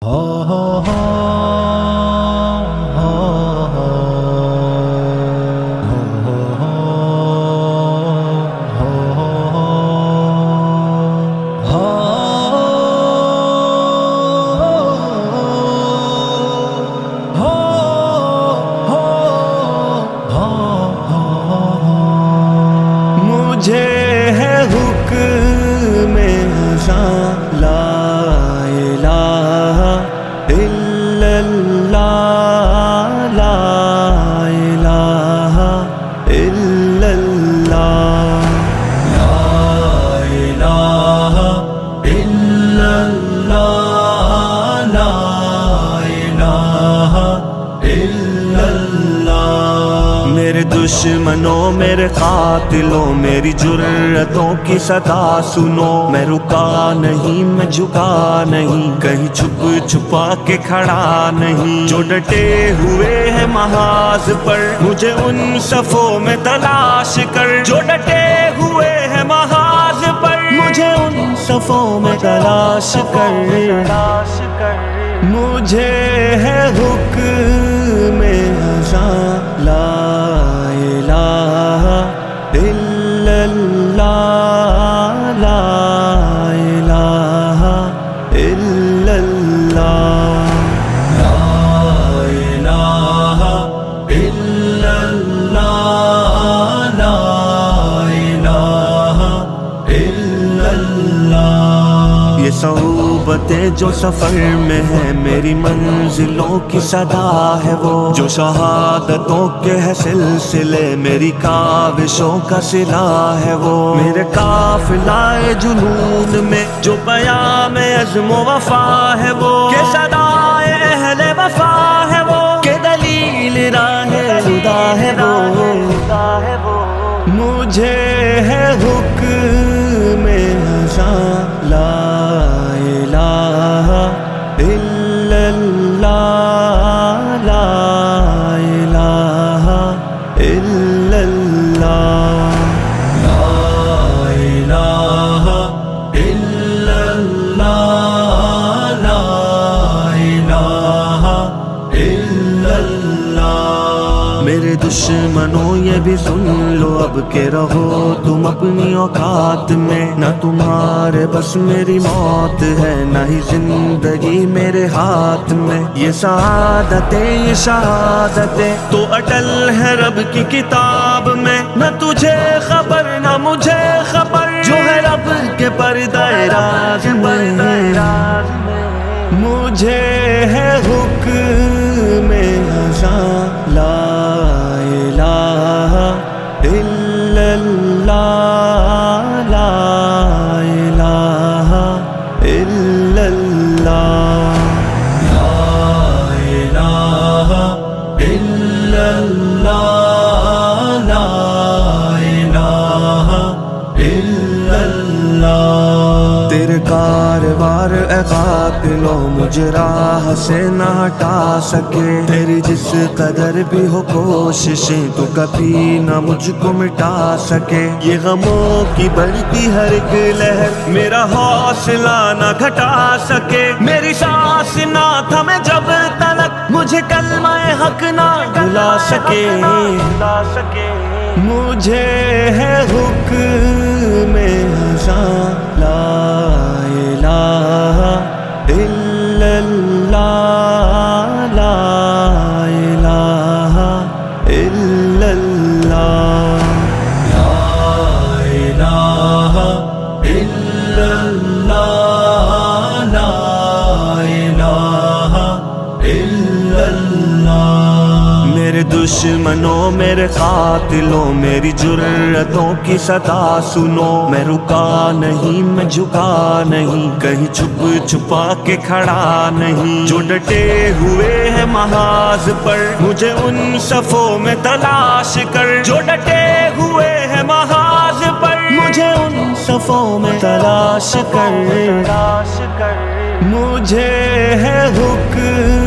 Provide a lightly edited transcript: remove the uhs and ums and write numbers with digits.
مجھے ہے حکم ازاں لا الہ الا اللہ لا الہ الا اللہ لا الہ الا اللہ لا الہ الا اللہ۔ میرے دشمنوں میرے قاتلوں میری جرتوں کی صدا سنو، میں رکا نہیں میں جھکا نہیں، کہیں چھپ چھپا کے کھڑا نہیں، جو ڈٹے ہوئے ہیں محاذ پر مجھے ان صفوں میں تلاش کر، جو ڈٹے ہوئے ہیں محاذ پر مجھے ان صفوں میں تلاش کر، مجھے ہے حکم ازاں لا الہ الا اللہ لا الہ الا اللہ لا الہ الا اللہ لا الہ الا اللہ۔ یہ صحبتیں جو سفر میں ہے میری منزلوں کی صدا ہے وہ، جو شہادتوں کے ہے سلسلے میری کاوشوں کا صلہ ہے وہ، میرے قافلہ جنون میں جو پیام عزم و وفا ہے وہ، کہ صدائے اہل وفا ہے وہ، کہ دلیل راہ خدا ہے وہ، مجھے ہے حکم ازاں لا الہ الا اللہ لا الہ الا اللہ لا الہ الا اللہ لا الہ الا اللہ۔ میرے دشمنوں یہ بھی سن لو اب کہ رہو تم اپنی اوقات میں، نہ تمہارے بس میری موت ہے نہ ہی زندگی میرے ہاتھ میں، یہ سعادتیں یہ شہادتیں تو اٹل ہے رب کی کتاب میں، نہ تجھے خبر نہ مجھے خبر جو ہے رب کے پردہ راز میں، مجھے ہے حکم ازاں لا الہ الا اللہ لا الہ الا اللہ لا الہ الا اللہ لا الہ الا اللہ۔ تیرے کاروار اے قاتلوں مجھے راہ سے نہ ہٹا سکے، تیری جس قدر بھی ہو کوششیں تو کبھی نہ مجھ کو مٹا سکے، یہ غموں کی بڑھتی ہر ایک لہر میرا حوصلہ نہ گھٹا سکے، میری سانس نہ تھمے جب تلک مجھے کلمہ حق نہ بھلا سکے، مجھے ہے حکم ازاں لا الہ الا اللہ لا الہ الا اللہ لا الہ الا اللہ لا الہ الا اللہ۔ میرے دشمنوں میرے قاتلوں میری جرتوں کی صدا سنو، میں رکا نہیں میں جھکا نہیں، کہیں چھپ چھپا کے کھڑا نہیں، جو ڈٹے ہوئے ہیں محاذ پر مجھے ان صفوں میں تلاش کر، جو ڈٹے ہوئے ہیں محاذ پر مجھے ان صفوں میں تلاش کر، مجھے ہے حکم